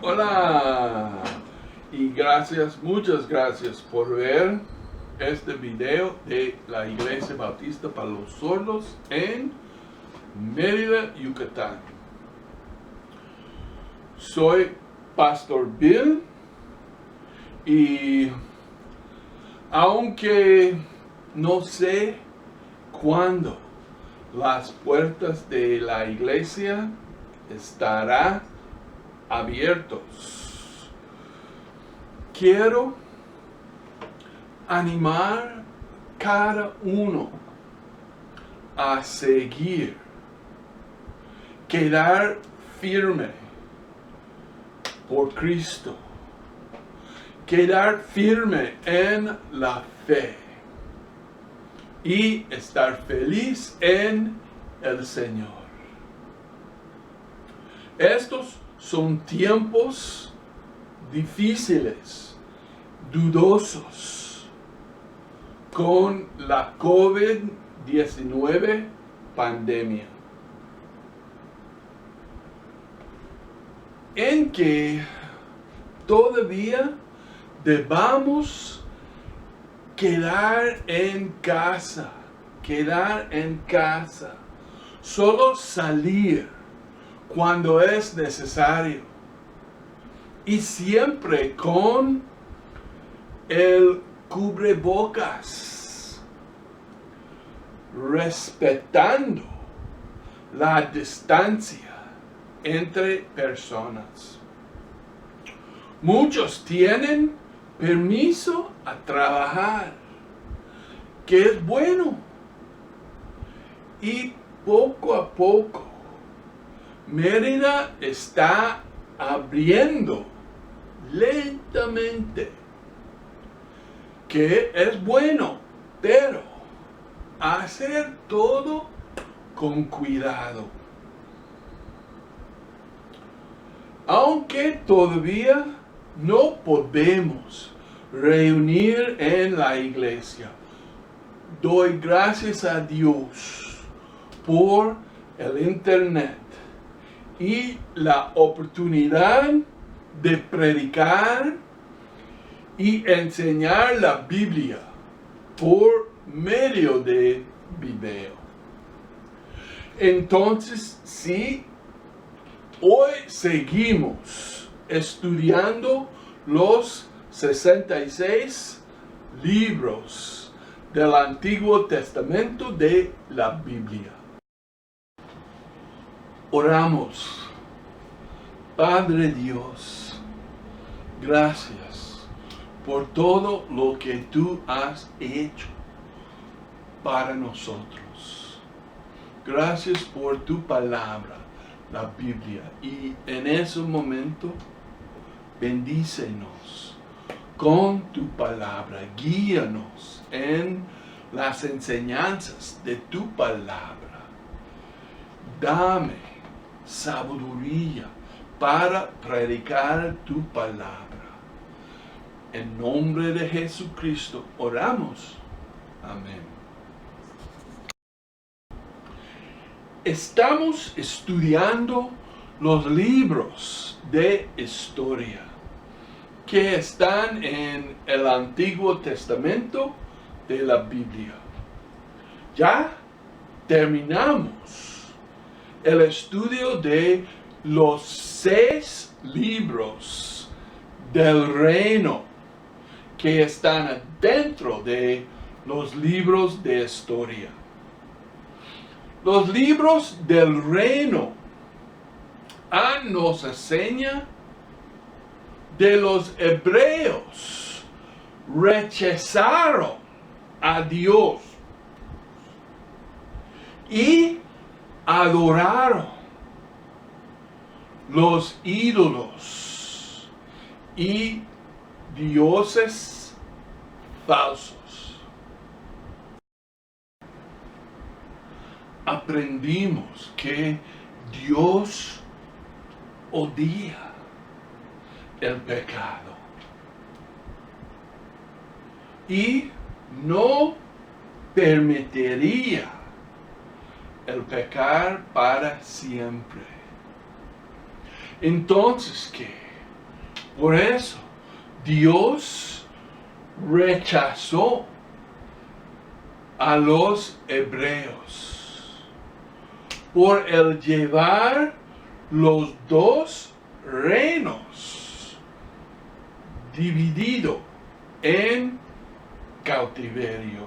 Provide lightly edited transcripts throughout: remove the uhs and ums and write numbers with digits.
Hola y gracias, muchas gracias por ver este video de la Iglesia Bautista para los Sordos en Mérida, Yucatán. Soy Pastor Bill y aunque no sé cuándo las puertas de la iglesia estarán abiertos, quiero animar cada uno a seguir, quedar firme por Cristo, quedar firme en la fe y estar feliz en el Señor. Estos son tiempos difíciles, dudosos, con la COVID-19 pandemia, en que todavía debamos quedar en casa, solo salir cuando es necesario y siempre con el cubrebocas, respetando la distancia entre personas. Muchos tienen permiso a trabajar, que es bueno, y poco a poco Mérida está abriendo lentamente, que es bueno, pero hacer todo con cuidado. Aunque todavía no podemos reunir en la iglesia, doy gracias a Dios por el internet y la oportunidad de predicar y enseñar la Biblia por medio de video. Entonces, sí, hoy seguimos estudiando los 66 libros del Antiguo Testamento de la Biblia. Oramos. Padre Dios, gracias por todo lo que tú has hecho para nosotros. Gracias por tu palabra, la Biblia. Y en ese momento, bendícenos con tu palabra. Guíanos en las enseñanzas de tu palabra. Dame sabiduría para predicar tu palabra. En nombre de Jesucristo oramos. Amén. Estamos estudiando los libros de historia que están en el Antiguo Testamento de la Biblia. Ya terminamos el estudio de los 6 libros del reino que están dentro de los libros de historia. Los libros del reino nos enseñan de los hebreos rechazaron a Dios y adoraron los ídolos y dioses falsos. Aprendimos que Dios odia el pecado y no permitiría el pecar para siempre. Entonces, ¿qué? Por eso, Dios rechazó a los hebreos por el llevar los dos reinos dividido en cautiverio.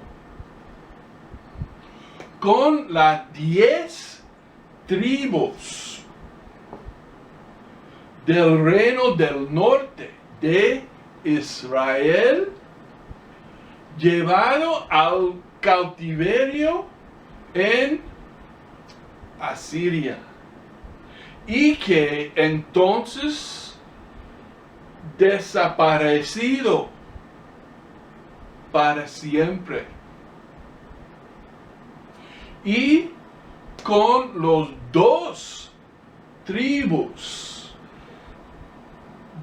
Con las 10 tribus del reino del norte de Israel llevado al cautiverio en Asiria, y que entonces desaparecido para siempre. Y con los dos tribus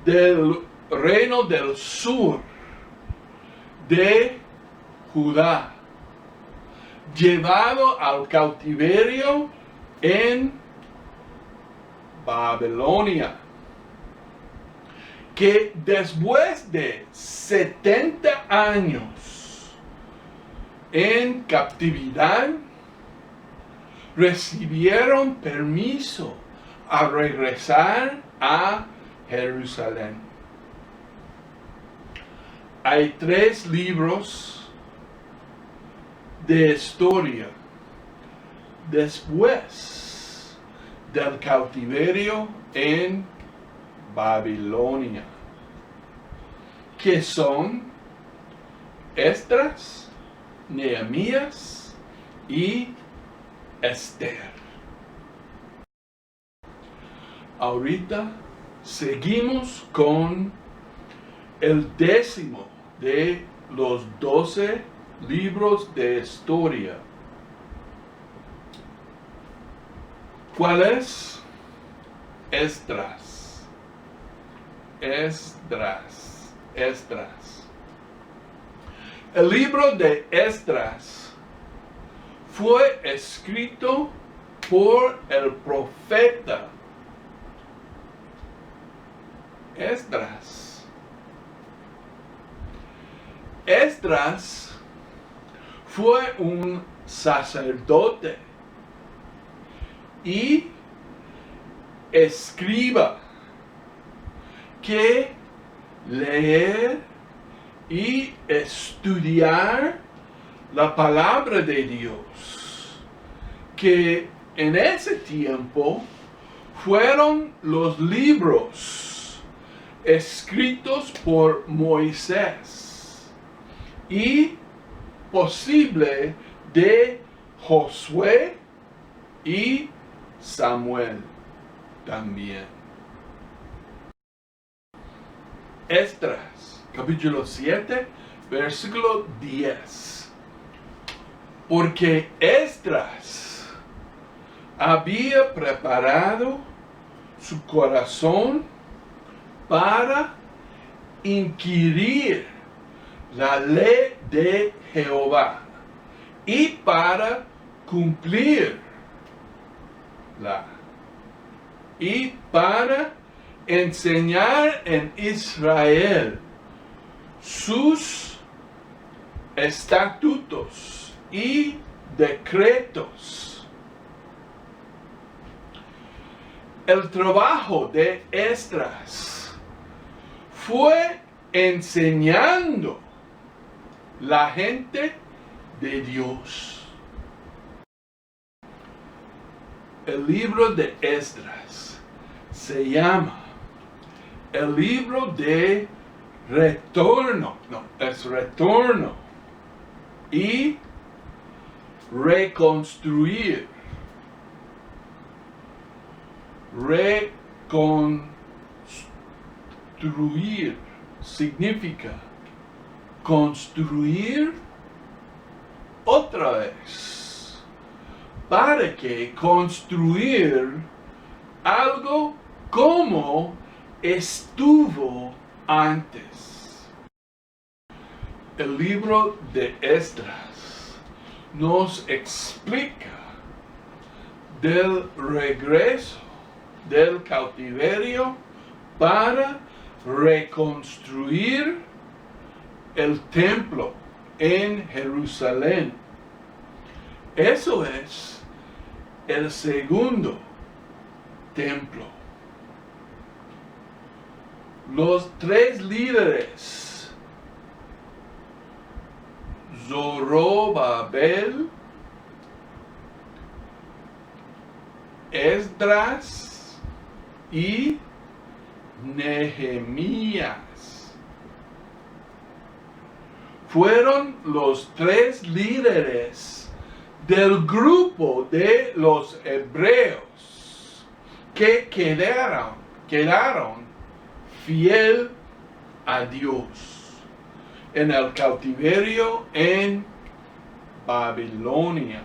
del reino del sur de Judá, llevado al cautiverio en Babilonia, que después de 70 años en captividad recibieron permiso a regresar a Jerusalén. Hay 3 libros de historia después del cautiverio en Babilonia, que son Esdras, Nehemías y Esther. Ahorita seguimos con el 10º de los 12 libros de historia. ¿Cuál es? Esdras. El libro de Esdras fue escrito por el profeta Esdras. Esdras fue un sacerdote y escriba que leer y estudiar la palabra de Dios, que en ese tiempo fueron los libros escritos por Moisés y posible de Josué y Samuel también. Esdras, capítulo 7, versículo 10. Porque Esdras había preparado su corazón para inquirir la ley de Jehová y para cumplirla, y para enseñar en Israel sus estatutos y decretos. El trabajo de Esdras fue enseñando la gente de Dios. El libro de Esdras se llama el libro de retorno, retorno y reconstruir. Reconstruir significa construir otra vez, para que construir algo como estuvo antes. El libro de Esdras nos explica del regreso del cautiverio para reconstruir el templo en Jerusalén. Eso es el segundo templo. Los tres líderes, Zorobabel, Esdras y Nehemías, fueron los tres líderes del grupo de los hebreos que quedaron fiel a Dios en el cautiverio en Babilonia.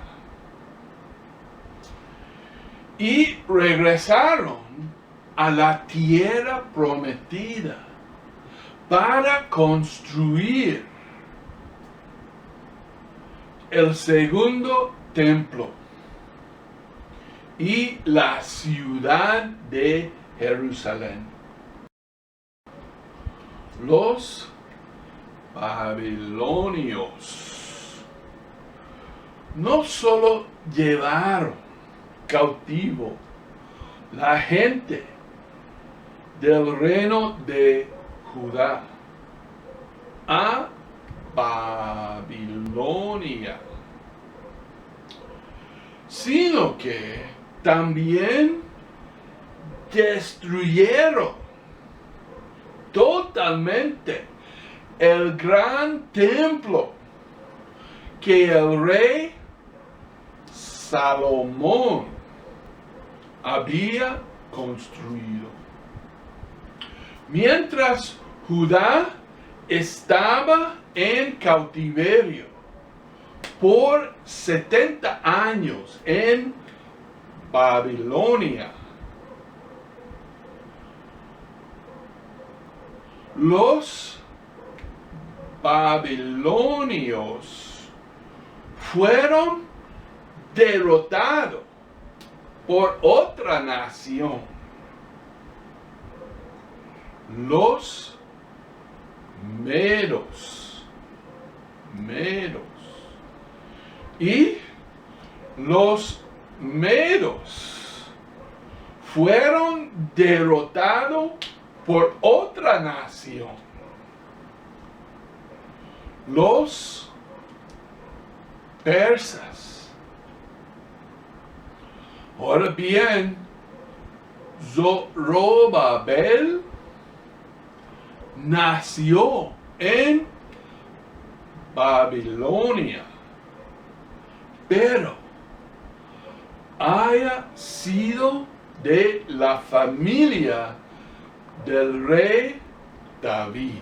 Y regresaron a la tierra prometida para construir el segundo templo y la ciudad de Jerusalén. Los babilonios no solo llevaron cautivo la gente del reino de Judá a Babilonia, sino que también destruyeron totalmente el gran templo que el rey Salomón había construido. Mientras Judá estaba en cautiverio por 70 años en Babilonia, los babilonios fueron derrotados por otra nación, los medos. Y los medos fueron derrotados por otra nación, los persas. Ahora bien, Zorobabel nació en Babilonia, pero haya sido de la familia del rey David.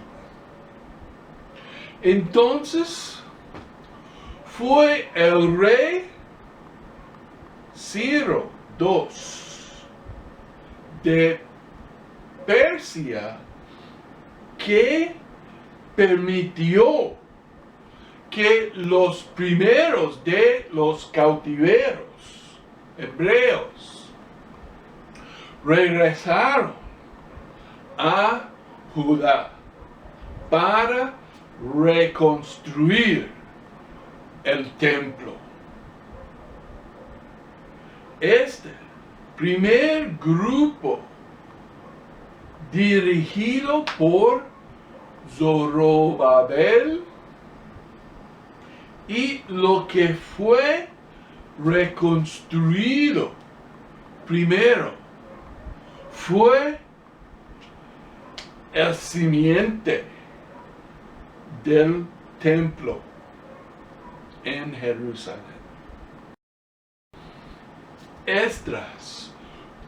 Entonces fue el rey Ciro II de Persia que permitió que los primeros de los cautiveros hebreos regresaron a Judá para reconstruir el templo. Este primer grupo, dirigido por Zorobabel, y lo que fue reconstruido primero fue el simiente del templo en Jerusalén. Esdras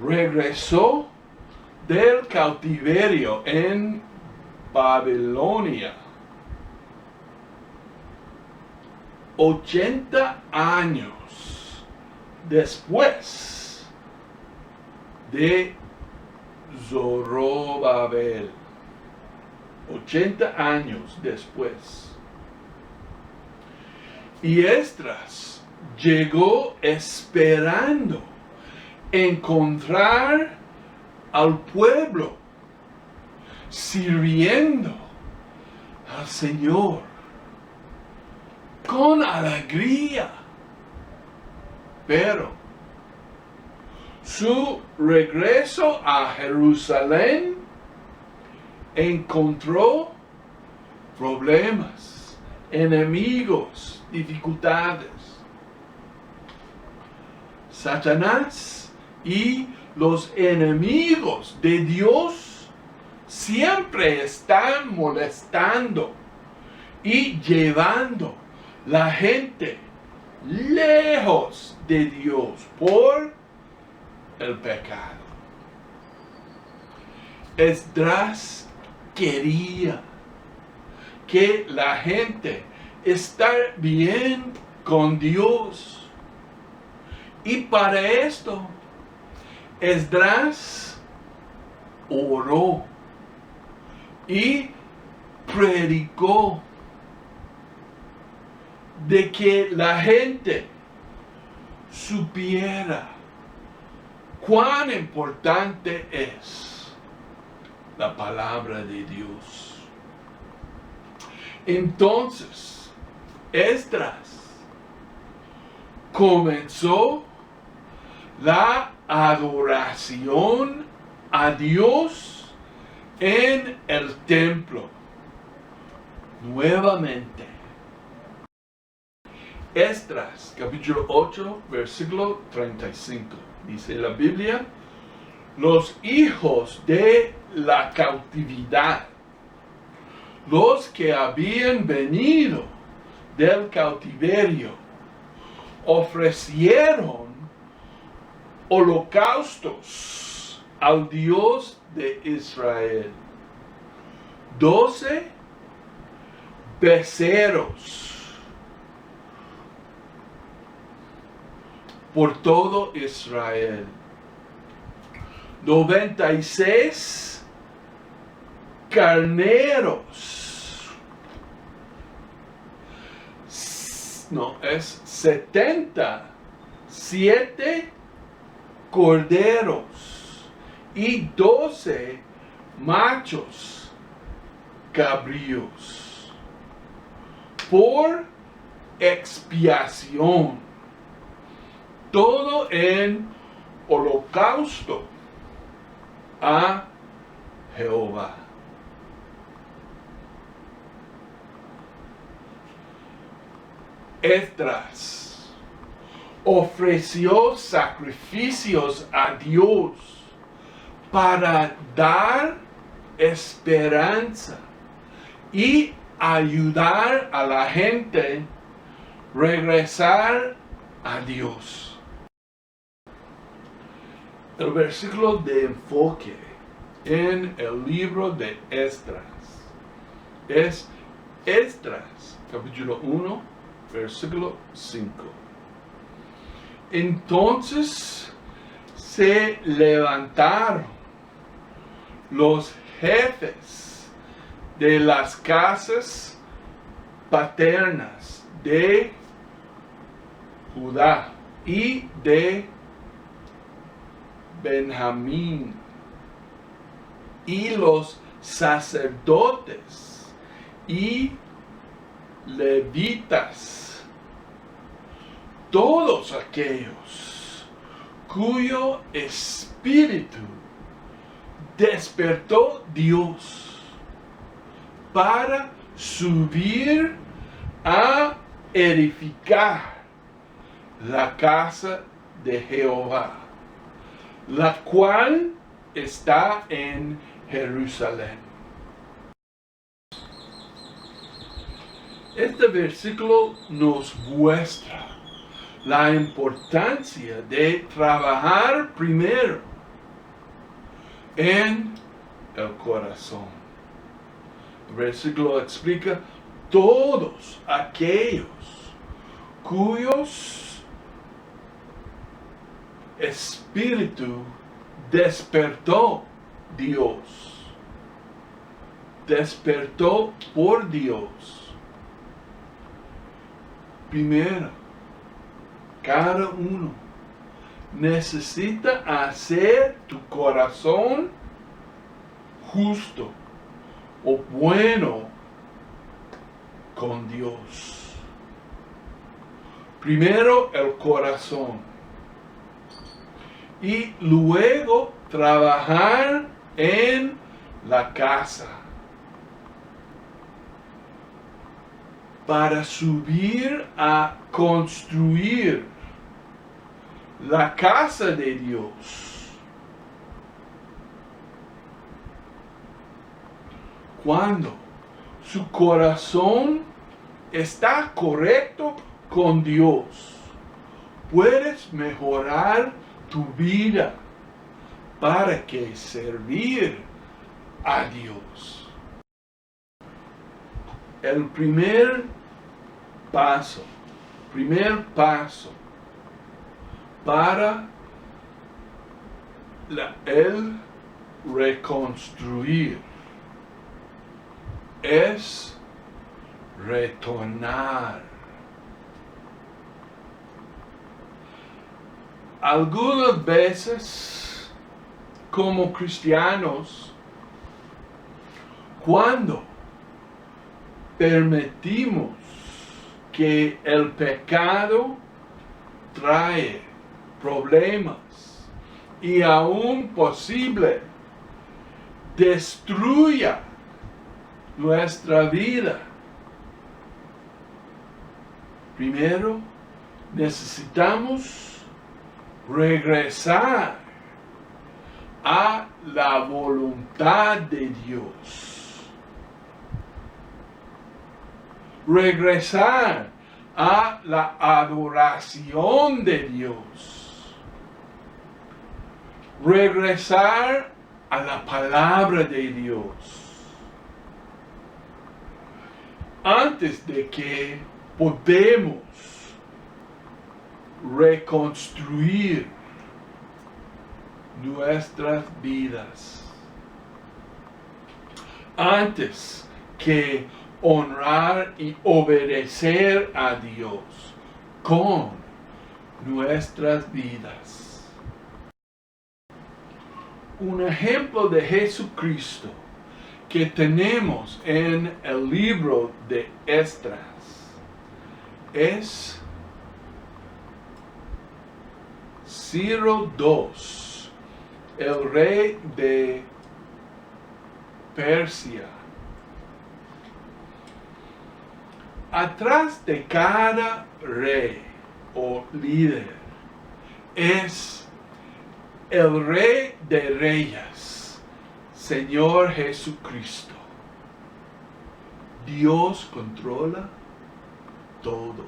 regresó del cautiverio en Babilonia 80 años después de Zorobabel. 80 años después. Y Esdras llegó esperando encontrar al pueblo sirviendo al Señor con alegría. Pero su regreso a Jerusalén encontró problemas, enemigos, dificultades. Satanás y los enemigos de Dios siempre están molestando y llevando la gente lejos de Dios por el pecado. Esdras quería que la gente esté bien con Dios. Y para esto, Esdras oró y predicó de que la gente supiera cuán importante es la palabra de Dios. Entonces, Esdras comenzó la adoración a Dios en el templo. Nuevamente. Esdras, capítulo 8, versículo 35. Dice la Biblia: los hijos de la cautividad, los que habían venido del cautiverio, ofrecieron holocaustos al Dios de Israel. 12 becerros por todo Israel. 96 carneros. No, es 77 corderos y 12 machos cabríos por expiación, todo en holocausto a Jehová. Esdras ofreció sacrificios a Dios para dar esperanza y ayudar a la gente a regresar a Dios. El versículo de enfoque en el libro de Esdras es Esdras, capítulo 1, versículo 5. Entonces se levantaron los jefes de las casas paternas de Judá y de Benjamín, y los sacerdotes y levitas, todos aquellos cuyo espíritu despertó Dios para subir a edificar la casa de Jehová, la cual está en Jerusalén. Este versículo nos muestra la importancia de trabajar primero en el corazón. El versículo explica todos aquellos cuyos espíritu despertó Dios, despertó por Dios. Primero, cada uno necesita hacer tu corazón justo o bueno con Dios. Primero el corazón y luego trabajar en la casa para subir a construir la casa de Dios. Cuando su corazón está correcto con Dios, puedes mejorar tu vida para que servir a Dios. El primer paso para el reconstruir es retornar. Algunas veces, como cristianos, cuando permitimos que el pecado trae problemas y aún posible destruya nuestra vida, primero necesitamos regresar a la voluntad de Dios. Regresar a la adoración de Dios. Regresar a la palabra de Dios. Antes de que podemos reconstruir nuestras vidas. Antes que honrar y obedecer a Dios con nuestras vidas. Un ejemplo de Jesucristo que tenemos en el libro de Esdras es Ciro II, el rey de Persia. Atrás de cada rey o líder es el Rey de Reyes, Señor Jesucristo. Dios controla todo.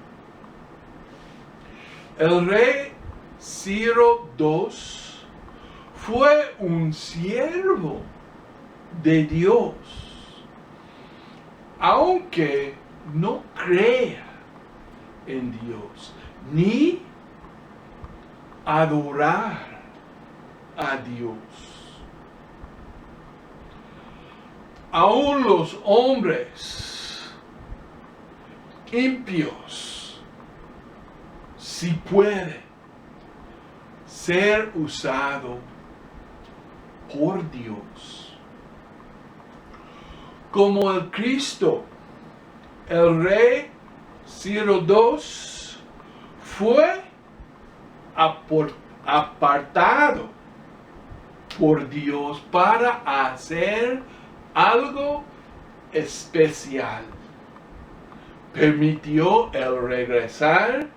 El rey Ciro II fue un siervo de Dios, aunque no crea en Dios, ni adorar a Dios. Aún los hombres impios, si pueden ser usado por Dios. Como el Cristo, el rey Ciro II fue apartado por Dios para hacer algo especial. Permitió el regresar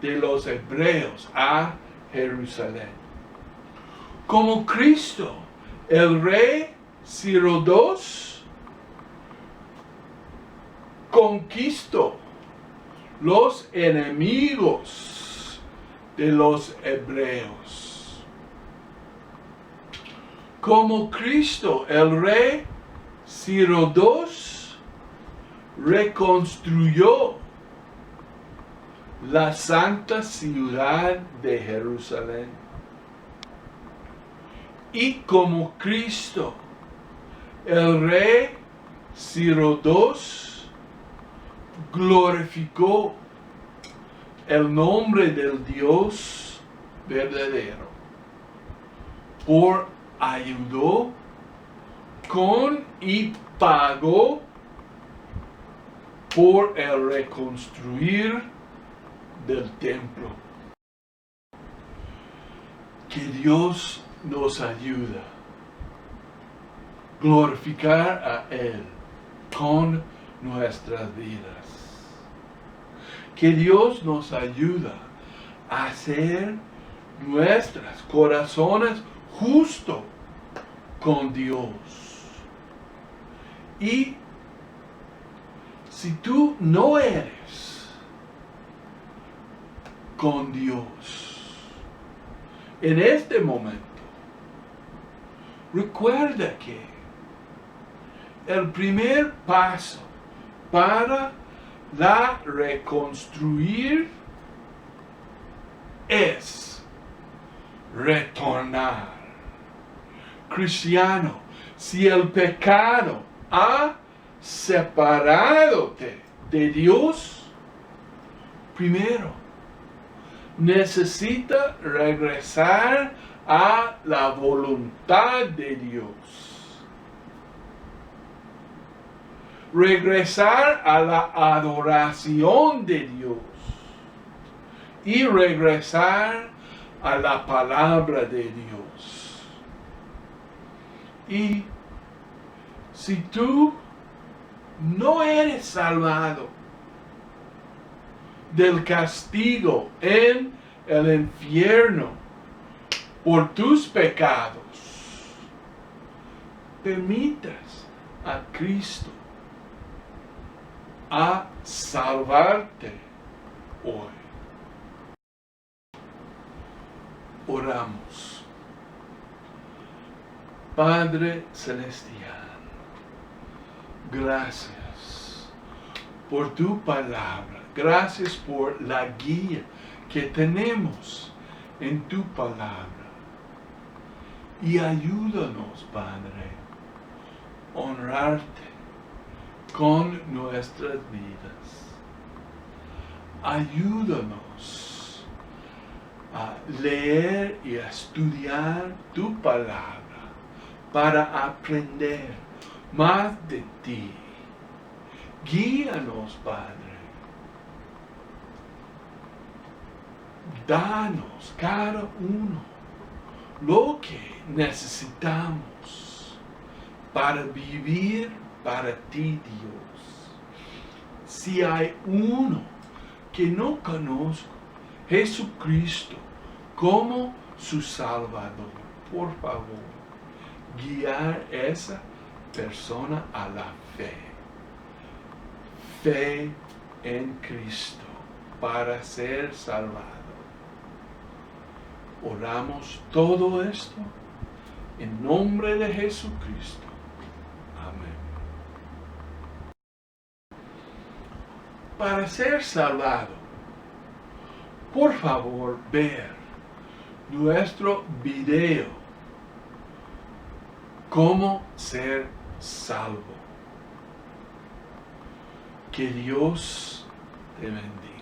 de los hebreos a Jerusalén. Como Cristo, el rey Ciro II conquistó los enemigos de los hebreos. Como Cristo, el rey Ciro II reconstruyó la santa ciudad de Jerusalén. Y como Cristo, el rey Ciro II glorificó el nombre del Dios verdadero, ayudó con y pagó por el reconstruir del templo. Que Dios nos ayuda a glorificar a Él con nuestras vidas. Que Dios nos ayuda a hacer nuestros corazones justos con Dios. Y si tú no eres con Dios en este momento, recuerda que el primer paso para la reconstruir es retornar. Cristiano, si el pecado ha separado de Dios, primero necesita regresar a la voluntad de Dios. Regresar a la adoración de Dios. Y regresar a la palabra de Dios. Y si tú no eres salvado del castigo en el infierno por tus pecados, permitas a Cristo a salvarte hoy. Oramos. Padre Celestial, gracias por tu palabra. Gracias por la guía que tenemos en tu palabra. Y ayúdanos, Padre, a honrarte con nuestras vidas. Ayúdanos a leer y a estudiar tu palabra para aprender más de ti. Guíanos, Padre. Danos cada uno lo que necesitamos para vivir para ti, Dios. Si hay uno que no conozco Jesucristo como su Salvador, por favor, guiar esa persona a la fe. Fe en Cristo para ser salvado. Oramos todo esto en nombre de Jesucristo. Amén. Para ser salvado, por favor, ver nuestro video cómo ser salvo. Que Dios te bendiga.